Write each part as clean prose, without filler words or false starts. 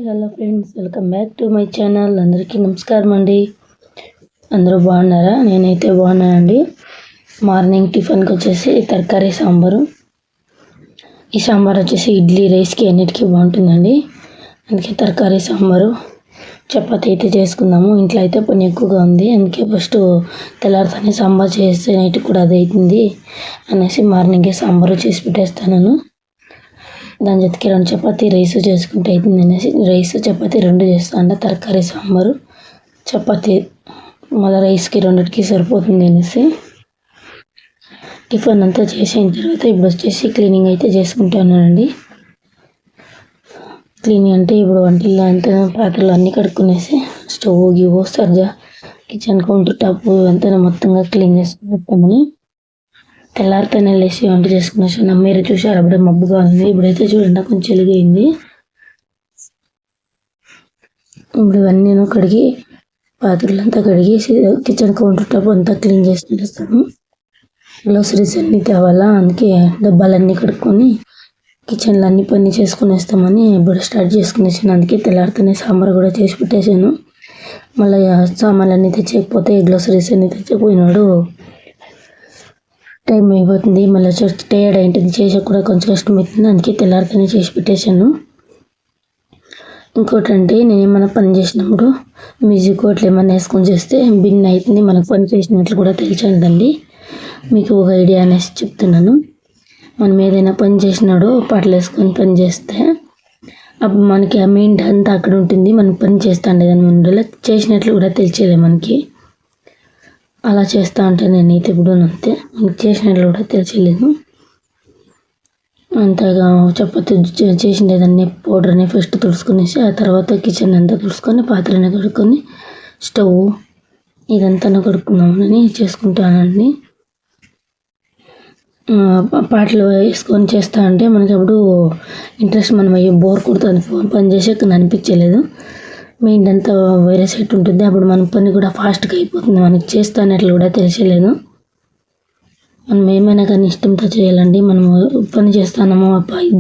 Hello friends, welcome back to my channel. అందరికీ నమస్కారం అండి. అందరూ బాగున్నారా? నేనైతే బాగున్నానండి. మార్నింగ్ టిఫిన్కి వచ్చేసి తరకారీ సాంబారు. ఈ సాంబార్ వచ్చేసి ఇడ్లీ, రైస్కి అన్నిటికీ బాగుంటుందండి. అందుకే తరకారీ సాంబారు. చపాతీ అయితే చేసుకుందాము. ఇంట్లో అయితే పని ఎక్కువగా ఉంది, అందుకే ఫస్ట్ తెల్లారితోనే సాంబార్ చేస్తే నైట్కి కూడా అది అవుతుంది అనేసి మార్నింగే సాంబారు చేసి పెట్టేస్తాను. దాని జೊತೆಗೆ 2 చపాతీ రైస్ చేసుకుంటే అవుతుంది అనేసి రైస్ చపాతీ 2 చేస్తాను. తరకారీ సాంబారు చపాతీ మళ్ళీ రైస్కి 2కి సరిపోతుంది అనేసి టిఫిన్ అంతా చేసిన తర్వాత ఇప్పుడు వచ్చేసి క్లీనింగ్ అయితే చేసుకుంటున్నానండి. క్లీనింగ్ అంటే ఇప్పుడు వంటిల్లో అంతా పాత్రలు అన్నీ కడుక్కునేసి స్టవ్ గివ్ సర్జా కిచెన్ కౌంటర్ టాప్ అంతా మొత్తంగా క్లీన్ చేసుకుని పెట్టామని తెల్లారితోనే లేచి వంట చేసుకునేసాను. మీరు చూసారు, అప్పుడే మబ్బుగా ఉంది. ఇప్పుడైతే చూడండి కొంచెం చెలిగైంది. ఇప్పుడు ఇవన్నీ నేను కడిగి పాత్రలంతా కడిగేసి కిచెన్ కౌంటర్ టాప్ అంతా క్లీన్ చేసుకునేస్తాను. గ్రోసరీస్ అన్నీ తేవాలా, అందుకే డబ్బాలన్నీ కడుక్కొని కిచెన్లో అన్ని పని చేసుకునేస్తామని ఇప్పుడు స్టార్ట్ చేసుకునేసాను. అందుకే తెల్లారితోనే సాంబార్ కూడా చేసి పెట్టేశాను. మళ్ళీ సామాన్లు అన్నీ తెచ్చకపోతే గ్రోసరీస్ అన్నీ తెచ్చకపోయినాడు టైం అయిపోతుంది. మళ్ళీ టైర్డ్ అయింటుంది, చేసే కూడా కొంచెం కష్టం అవుతుంది. అందుకే తెల్లారితోనే చేసి పెట్టేశాను. ఇంకోటి అంటే నేను ఏమైనా పని చేసినప్పుడు మ్యూజిక్ అట్లా ఏమైనా వేసుకొని చేస్తే బిన్ అవుతుంది, మనకు పని చేసినట్లు కూడా తెలియదండి. మీకు ఒక ఐడియా అనేసి చెప్తున్నాను. మనం ఏదైనా పని చేసినాడు పాటలు వేసుకొని పని చేస్తే అప్పుడు మనకి ఆ మెయిన్ అంతా అక్కడ ఉంటుంది. మనం పని చేస్తా ఉండేదాన్ని ముందు చేసినట్లు కూడా తెలిసేలే మనకి. అలా చేస్తూ ఉంటాను నేనైతే ఇప్పుడు అంతే. మనకి చేసినట్లు కూడా తెలియలేదు. అంతగా చపాతీ చేసిండేదాన్ని పౌడర్ని ఫస్ట్ తుడుచుకునేసి ఆ తర్వాత కిచెన్ అంతా తుడుచుకొని పాత్రని కడుక్కొని స్టవ్ ఇదంతా కడుక్కుందామని చేసుకుంటానండి. పాటలు వేసుకొని చేస్తా అంటే మనకి అప్పుడు ఇంట్రెస్ట్, మనం అయ్యో బోర్ కొడుతుంది ఫోన్ పని చేసాక అనిపించలేదు. మెయిన్ అంతా వేరే సైట్ ఉంటుంది, అప్పుడు మన పని కూడా ఫాస్ట్గా అయిపోతుంది. మనకి చేస్తానట్లు కూడా తెలియలేదు. మనం ఏమైనా కానీ ఇష్టంతో చేయాలండి. మనం పని చేస్తాము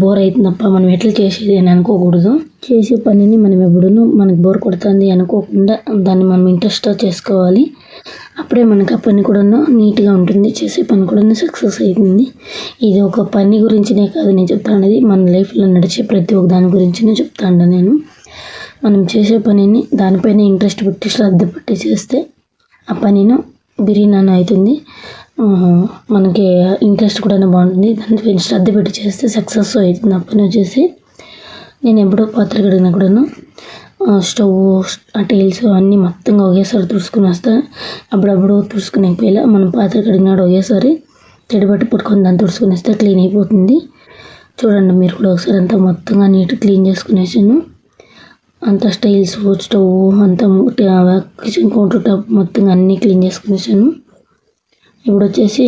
బోర్ అవుతుందప్ప మనం ఎట్లా చేసేది అని అనుకోకూడదు. చేసే పనిని మనం ఎప్పుడూ మనకు బోర్ కొడుతుంది అనుకోకుండా దాన్ని మనం ఇంట్రెస్ట్తో చేసుకోవాలి. అప్పుడే మనకు ఆ పని కూడా నీట్గా ఉంటుంది, చేసే పని కూడా సక్సెస్ అవుతుంది. ఇది ఒక పని గురించినే కాదు నేను చెప్తాను, మన లైఫ్లో నడిచే ప్రతి ఒక్క దాని గురించినే చెప్తాను నేను. మనం చేసే పనిని దానిపైన ఇంట్రెస్ట్ పెట్టి శ్రద్ధ పెట్టి చేస్తే ఆ పనిని బిర్యానీ అవుతుంది. మనకి ఇంట్రెస్ట్ కూడా బాగుంటుంది. దానిపైన శ్రద్ధ పెట్టి చేస్తే సక్సెస్ అవుతుంది ఆ పని వచ్చేసి. నేను ఎప్పుడో పాత్ర కడిగినా కూడాను స్టవ్ ఆ టైల్స్ అన్నీ మొత్తంగా ఒకేసారి తుడుచుకుని వస్తాను. అప్పుడప్పుడు తుడుచుకునే పోయేలా మనం పాత్ర కడిగినాడు ఒకేసారి తడిబట్టి పట్టుకొని దాన్ని తుడుచుకుని వస్తే క్లీన్ అయిపోతుంది. చూడండి మీరు కూడా ఒకసారి అంతా మొత్తంగా నీట్ క్లీన్ చేసుకునేసాను. అంతా స్టైల్స్ స్టవ్ అంతా కిచెన్ కౌంటర్ టాప్ మొత్తంగా అన్నీ క్లీన్ చేసుకునేసాను. ఇప్పుడు వచ్చేసి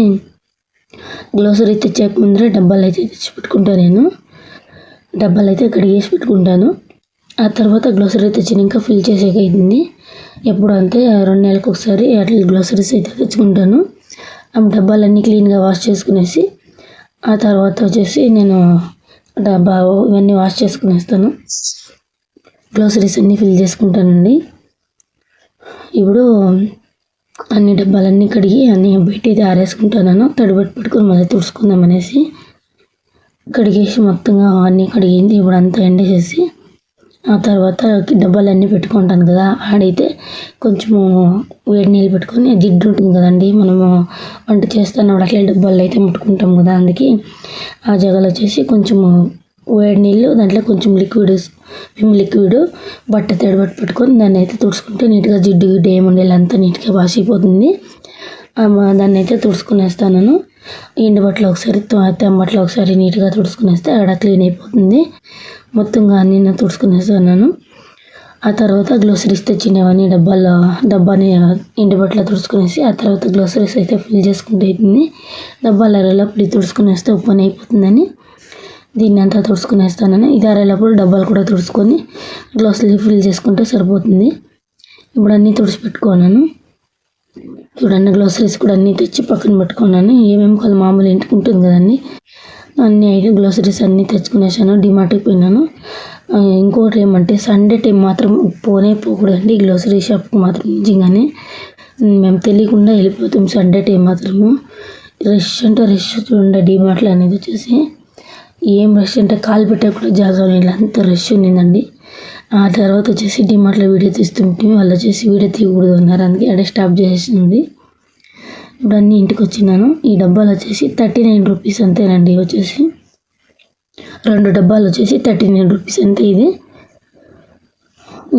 గ్రోసరీ తెచ్చాక ముందరే డబ్బాలు అయితే తెచ్చి పెట్టుకుంటాను. నేను డబ్బాలు అయితే కడిగేసి పెట్టుకుంటాను. ఆ తర్వాత గ్రోసరీ తెచ్చినాక ఫిల్ చేసేకి అవుతుంది. ఎప్పుడు అంటే 2 నెలలకు ఒకసారి అట్లా గ్రోసరీస్ అయితే తెచ్చుకుంటాను. ఆ డబ్బాలన్నీ క్లీన్గా వాష్ చేసుకునేసి ఆ తర్వాత వచ్చేసి నేను డబ్బా ఇవన్నీ వాష్ చేసుకునేస్తాను. గ్రోసరీస్ అన్నీ ఫిల్ చేసుకుంటానండి. ఇప్పుడు అన్ని డబ్బాలన్నీ కడిగి అన్నీ బయట అయితే ఆరేసుకుంటాను. తడిబట్టి పెట్టుకొని మళ్ళీ తుడుచుకుందాం అనేసి కడిగేసి మొత్తంగా అన్నీ కడిగింది. ఇప్పుడు అంతా ఎండేసేసి ఆ తర్వాత డబ్బాలన్నీ పెట్టుకుంటాను కదా, ఆడైతే కొంచెము వేడి నీళ్ళు పెట్టుకొని జిడ్డు ఉంటుంది కదండి, మనము వంట చేస్తున్నప్పుడు అట్లే డబ్బాలు అయితే ముట్టుకుంటాం కదా, అందుకే ఆ జగలు వచ్చేసి కొంచెము వేడి నీళ్ళు దాంట్లో కొంచెం లిక్విడ్ బట్ట తడిబట్టి పెట్టుకొని దాన్ని అయితే తుడుచుకుంటే నీట్గా జిడ్డు గిడ్డు ఏముండేలా అంతా నీట్గా వాష్ అయిపోతుంది. దాన్ని అయితే తుడుచుకునేస్తాను. ఎండు బట్టలు ఒకసారి తెంబట్లు ఒకసారి నీట్గా తుడుచుకునేస్తే ఆడ క్లీన్ అయిపోతుంది. మొత్తంగా అన్నీ తుడుచుకునేస్తాను. ఆ తర్వాత గ్రోసరీస్ తెచ్చినవన్నీ డబ్బాని ఎండు బట్టలు తుడుచుకునేసి ఆ తర్వాత గ్రోసరీస్ అయితే ఫిల్ చేసుకుంటే అవుతుంది. డబ్బాలు అరేలప్పుడు తుడుచుకునేస్తే పని అయిపోతుందని దీన్ని అంతా తుడుచుకునేస్తాను. ఇది అరేలప్పుడు డబ్బాలు కూడా తుడుచుకొని గ్రోసరీ ఫిల్ చేసుకుంటే సరిపోతుంది. ఇప్పుడు అన్నీ తుడిచిపెట్టుకున్నాను. చూడండి గ్రోసరీస్ కూడా అన్నీ తెచ్చి పక్కన పెట్టుకున్నాను. ఏమేమి కాదు మామూలు ఇంటికి ఉంటుంది కదండి, అన్నీ గ్రోసరీస్ అన్నీ తెచ్చుకునేసాను. డిమార్ట్కి పోయినాను. ఇంకోటి ఏమంటే సండే టైం మాత్రం పోకూడదండి గ్రోసరీ షాప్కి మాత్రం. నిజంగానే మేము తెలియకుండా వెళ్ళిపోతాం సండే టైం మాత్రము. రష్ అంటే రష్ చూడండి. డీమార్ట్లో అనేది వచ్చేసి ఏం రష్ అంటే కాలు పెట్టే కూడా జాగా లేదు, అంత రష్ ఉన్నిందండి. ఆ తర్వాత వచ్చేసి డీమార్ట్లో వీడియో తీస్తుంటే వాళ్ళు వచ్చేసి వీడియో తీయకూడదు అన్నారు, అందుకే అడే స్టాప్ చేసింది. ఇప్పుడు అన్నీ ఇంటికి వచ్చినాను. ఈ డబ్బాలు వచ్చేసి 39 రూపీస్ అంతేనండి. వచ్చేసి 2 డబ్బాలు వచ్చేసి 39 రూపీస్ అంతే. ఇది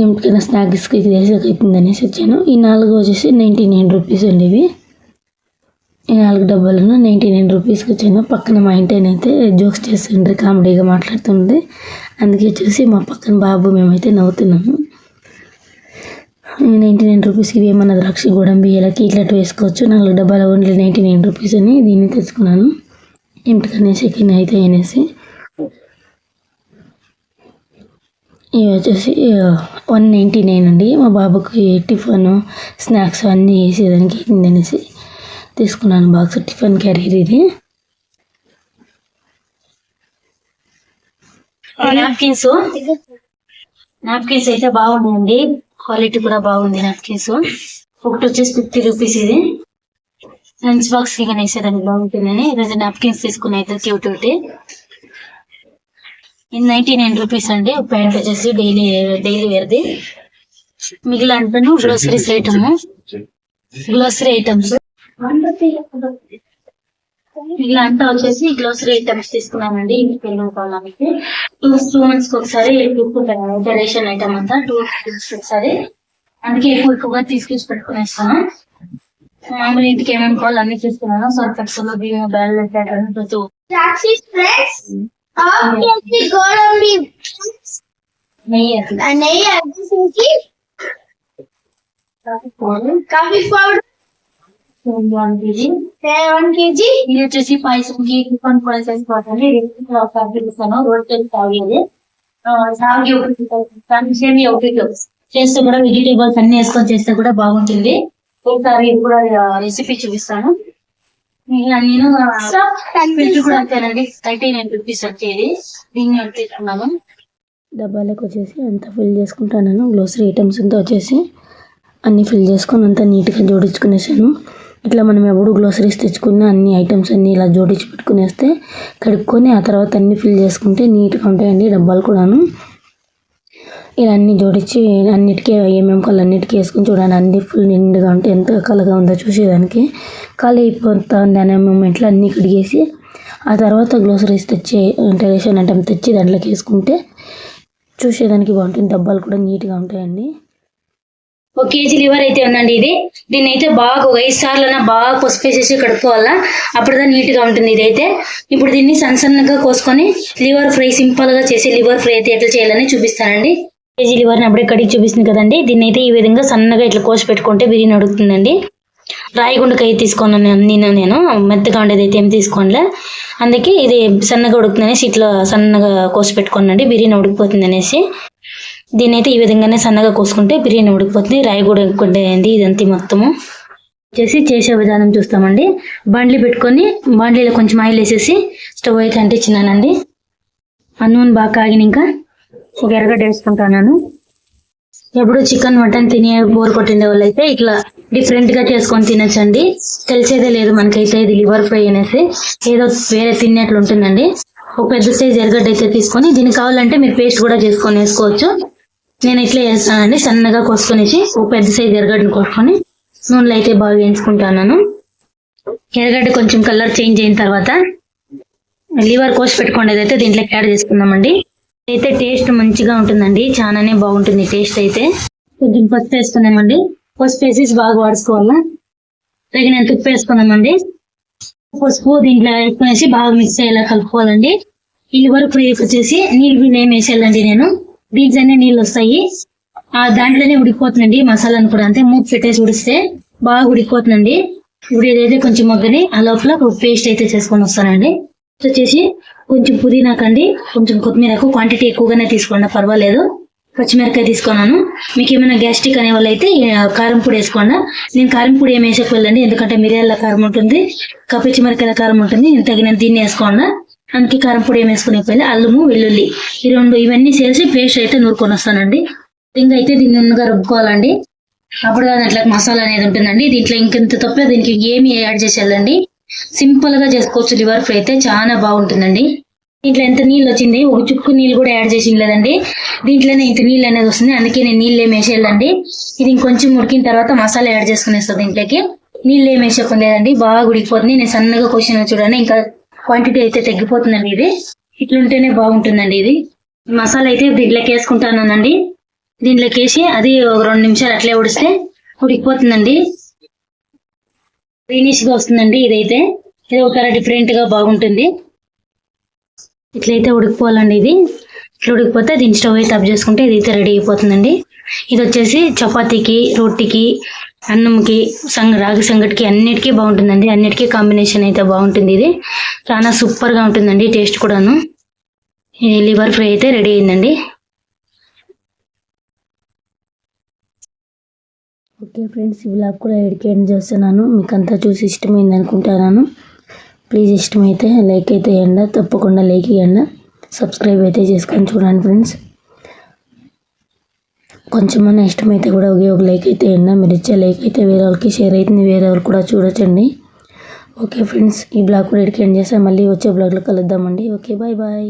ఎంతకైనా స్నాక్స్కి ఇది అవుతుంది అనేసి వచ్చాను. ఈ 4 వచ్చేసి 99 రూపీస్ అండి. ఇవి ఈ 4 డబ్బాలను 99 రూపీస్కి వచ్చాను. పక్కన మా ఇంటినైతే జోక్స్ చేస్తుండ్రి, కామెడీగా మాట్లాడుతుంది. అందుకే వచ్చేసి మా పక్కన బాబు మేమైతే నవ్వుతున్నాము. 99 రూపీస్కి ఇవి ఏమన్నా ద్రాక్ష గోడంబి ఇలాకి ఇట్లా వేసుకోవచ్చు. 4 డబ్బాలు ఓన్లీ 99 రూపీస్ అని దీన్ని తెచ్చుకున్నాను. ఇంటికనేసి అయితే అనేసి ఇవి వచ్చేసి 199 అండి. మా బాబుకి టిఫన్ స్నాక్స్ అన్నీ వేసేదానికి అనేసి తీసుకున్నాను. బాక్స్ టిఫిన్ క్యారియర్ ఇది. నాప్కిన్స్ అయితే బాగున్నాయండి, క్వాలిటీ కూడా బాగుంది. నాప్కిన్స్ ఒకటి వచ్చేసి 50 రూపీస్. ఇది లంచ్ బాక్స్ కి వేసేదానికి బాగుంటుందని ఈరోజు నాప్కిన్స్ తీసుకున్న ఇద్దరికి ఒకటి. ఇది 99 రూపీస్ అండి. ప్యాంట్ వచ్చేసి డైలీ వేర్ది. మిగిలిన అంటాను గ్రోసరీ ఐటమ్స్ ఇలా అంతా వచ్చేసి గ్రోసరీ ఐటమ్స్ తీసుకున్నానండి. ఇంటికి వెళ్ళిన కాలానికి 2 months ఒకసారి తీసుకుంటాను రేషన్ ఐటమ్ అంతా 2 months ఒకసారి. అందుకే ఎక్కువగా తీసుకొచ్చి పెట్టుకునేస్తాను. మామూలు ఇంటికి ఏమేమి కావాలి అన్ని తీసుకున్నాను. సర్ఫెక్సల్ బియ్యం బ్యాలెన్స్ కాఫీ పౌడర్ 1 kg. ఇది వచ్చేసి పాయసంకి టిఫన్ కూడా చేసుకోవాలి. సాగి ఒకటి చేస్తే కూడా వెజిటేబుల్స్ అన్ని వేసుకొని చేస్తే కూడా బాగుంటుంది. ఒకసారి ఇది కూడా రెసిపీ చూపిస్తాను. నేను కూడా అంతేనండి 39 రూపీస్ వచ్చేది. దీన్ని తీసుకున్నాను. డబ్బాలకు వచ్చేసి అంతా ఫిల్ చేసుకుంటాను. గ్రోసరీ ఐటమ్స్ అంతా వచ్చేసి అన్ని ఫిల్ చేసుకొని అంతా నీట్గా జోడించుకునేసాను. ఇట్లా మనం ఎప్పుడు గ్రోసరీస్ తెచ్చుకున్న అన్ని ఐటమ్స్ అన్ని ఇలా జోడించి పెట్టుకునేస్తే కడుక్కొని ఆ తర్వాత అన్ని ఫిల్ చేసుకుంటే నీట్గా ఉంటాయండి డబ్బాలు కూడాను. ఇలా అన్ని జోడించి అన్నిటికీ ఏమేమి కావాలి అన్నిటికీ వేసుకొని చూడండి. అన్ని ఫుల్ నిండుగా ఉంటే ఎంత కలగా ఉందో చూసేదానికి. ఖాళీ అయిపోతా ఉంది అనే మూమెంట్లో అన్నీ కడిగేసి ఆ తర్వాత గ్రోసరీస్ తెచ్చి అంటే రేషన్ ఐటమ్ తెచ్చి దాంట్లోకి వేసుకుంటే చూసేదానికి బాగుంటుంది. డబ్బాలు కూడా నీట్గా ఉంటాయండి. 1 kg లివర్ అయితే ఉందండి. దీన్ని అయితే బాగా 5 సార్లు బాగా పసుపు వేసేసి కడుక్కోవాలా, అప్పుడుదా నీట్గా ఉంటుంది. ఇదైతే ఇప్పుడు దీన్ని సన్నగా కోసుకొని లివర్ ఫ్రై సింపుల్ గా చేసి లివర్ ఫ్రై అయితే ఎట్లా చేయాలని చూపిస్తానండి. 1 kg లివర్ని అప్పుడే కడిగి చూపిస్తుంది కదండి. దీన్ని అయితే ఈ విధంగా సన్నగా ఇట్లా కోసి పెట్టుకుంటే బిర్యానీ ఉడుకుతుందండి. రాయిగుండకాయ తీసుకున్నాను నేను మెత్తగా ఉండేది అయితే ఏం తీసుకోండి. అందుకే ఇది సన్నగా ఉడుకుతుందనేసి ఇట్లా సన్నగా కోసి పెట్టుకోనండి, బిర్యానీ ఉడికిపోతుంది అనేసి. దీన్ని అయితే ఈ విధంగానే సన్నగా కోసుకుంటే బిర్యానీ ఉడికిపోతుంది. రాయిగుండేది ఇదంతా మొత్తము వచ్చేసి చేసే విధానం చూస్తామండి. బాండ్లీ పెట్టుకొని బాండ్లీలో కొంచెం ఆయిల్ వేసేసి స్టవ్ అయితే అంటించినానండి. ఆ నూనె బాగా కాగిన ఇంకా ఒక ఎర్రగడ్డ వేసుకుంటాను. ఎప్పుడు చికెన్ మటన్ తినే బోర్ కొట్టిండే వాళ్ళు అయితే ఇట్లా డిఫరెంట్ గా చేసుకొని తినచ్చండి. తెలిసేదే లేదు మనకైతే ఇది లివర్ ఫ్రై అనేసి ఏదో వేరే తినేట్లు ఉంటుందండి. ఒక పెద్ద సైజ్ ఎర్రగడ్డ అయితే తీసుకొని దీనికి కావాలంటే మీరు పేస్ట్ కూడా చేసుకొని వేసుకోవచ్చు. నేను ఇట్లా వేస్తానండి, సన్నగా కోసుకొనేసి ఒక పెద్ద సైజ్ ఎర్రగడ్డను కోసుకొని నూనెలో అయితే బాగా వేయించుకుంటాను. ఎర్రగడ్డ కొంచెం కలర్ చేంజ్ అయిన తర్వాత లివర్ కోసి పెట్టుకునేది అయితే దీంట్లోకి యాడ్ చేసుకుందామండి. అయితే టేస్ట్ మంచిగా ఉంటుందండి, చాలానే బాగుంటుంది టేస్ట్ అయితే. కొంచెం పసుపు వేసుకున్నామండి. పసుపు వేసి బాగా వాడుకోవాలా. తగినంత ఉప్పు వేసుకున్నామండి. పసుపు దీంట్లో వేసుకునేసి బాగా మిక్స్ అయ్యేలా కలుపుకోవాలండి. ఈ లివర్ ఫ్రై వచ్చేసి నీళ్ళు ఏం వేసేయాలండి. నేను దీంట్లోనే నీళ్ళు వస్తాయి, దాంట్లోనే ఉడికిపోతుందండి. మసాలాను కూడా అంతే మూత పెట్టేసి ఉడిస్తే బాగా ఉడికిపోతుందండి. ఇప్పుడు ఏదైతే కొంచెం మొగ్గని ఆ లోపల పేస్ట్ అయితే చేసుకొని వస్తానండి. వచ్చేసి కొంచెం పుదీనాకండి, కొంచెం కొత్తిమీరకు క్వాంటిటీ ఎక్కువగానే తీసుకోండి, పర్వాలేదు. పచ్చిమిరకాయ తీసుకున్నాను. మీకు ఏమైనా గ్యాస్ట్రిక్ అనే వాళ్ళు అయితే కారం పొడి వేసుకోండి. నేను కారం పొడి ఏమి వేసేకపోలేండి, ఎందుకంటే మిరియాల కారం ఉంటుంది, పచ్చిమిరకాయల కారం ఉంటుంది. నేను తగినంత దీన్ని వేసుకోండి. అందుకే కారం పొడి ఏం వేసుకునే అల్లము వెల్లుల్లి ఈ రెండు ఇవన్నీ చేసి పేస్ట్ అయితే నూరుకొని వస్తానండి. ఇంకా అయితే దీన్ని నున్నగా రుబ్బుకోవాలండి. అప్పుడు దాంట్లో మసాలా అనేది ఉంటుందండి. దీంట్లో ఇంకెంత తప్ప దీనికి ఏమి యాడ్ చేసేయాలండి. సింపుల్ గా చేసుకోవచ్చు. లివర్ ఫ్రై అయితే చాలా బాగుంటుందండి. దీంట్లో ఎంత నీళ్ళు వచ్చింది, ఒక చుక్కు నీళ్ళు కూడా యాడ్ చేసి లేదండి. దీంట్లోనే ఇంత నీళ్ళు అనేది వస్తుంది. అందుకే నేను నీళ్ళు ఏమి వేసేయాలండి. ఇది ఇంకొంచెం ఉడికిన తర్వాత మసాలా యాడ్ చేసుకునేస్తాను. దీంట్లోకి నీళ్ళు ఏమి వేసేయలేదండి. బాగా ఉడికిపోతుంది. నేను సన్నగా కోసిన చూడండి, ఇంకా క్వాంటిటీ అయితే తగ్గిపోతుందండి. ఇది ఇట్లుంటేనే బాగుంటుందండి. ఇది మసాలా అయితే దీంట్లోకి వేసుకుంటానండి. దీంట్లోకి వేసి అది ఒక 2 నిమిషాలు అట్లే ఉడిస్తే ఉడికిపోతుందండి. గ్రీనిష్ గా వస్తుందండి. ఇదైతే ఇది ఒక డిఫరెంట్ గా బాగుంటుంది. ఇట్లయితే ఉడికిపోవాలండి. ఇది ఇట్లా ఉడికిపోతే దీన్ని స్టవ్ అయితే ఆఫ్ చేసుకుంటే ఇది అయితే రెడీ అయిపోతుందండి. ఇది వచ్చేసి చపాతీకి, రొట్టికి, అన్నంకి, రాగి సంగటికి అన్నిటికీ బాగుంటుందండి. అన్నిటికీ కాంబినేషన్ అయితే బాగుంటుంది. ఇది చాలా సూపర్ గా ఉంటుందండి. టేస్ట్ కూడాను. ఈ లివర్ ఫ్రై అయితే రెడీ అయిందండి. ఓకే ఫ్రెండ్స్, ఈ బ్లాగ్ కూడా ఎడిట్ చేస్తున్నాను. మీకు అంతా చూసి ఇష్టమైంది అనుకుంటున్నాను. ప్లీజ్ ఇష్టమైతే లైక్ అయితే ఇవ్వండి. తప్పకుండా లైక్ ఇవ్వండి. సబ్స్క్రైబ్ అయితే చేసుకొని చూడండి ఫ్రెండ్స్. కొంచెమన్నా ఇష్టమైతే కూడా ఒక లైక్ అయితే ఇవ్వండి. మీరు ఇచ్చే లైక్ అయితే వేరే వాళ్ళకి షేర్ అవుతుంది. వేరే వాళ్ళు కూడా చూడొచ్చండి. ఓకే ఫ్రెండ్స్, ఈ బ్లాగ్ కూడా ఎడిట్ చేస్తాను. మళ్ళీ వచ్చే బ్లాగ్లో కలుద్దామండి. Okay, bye bye.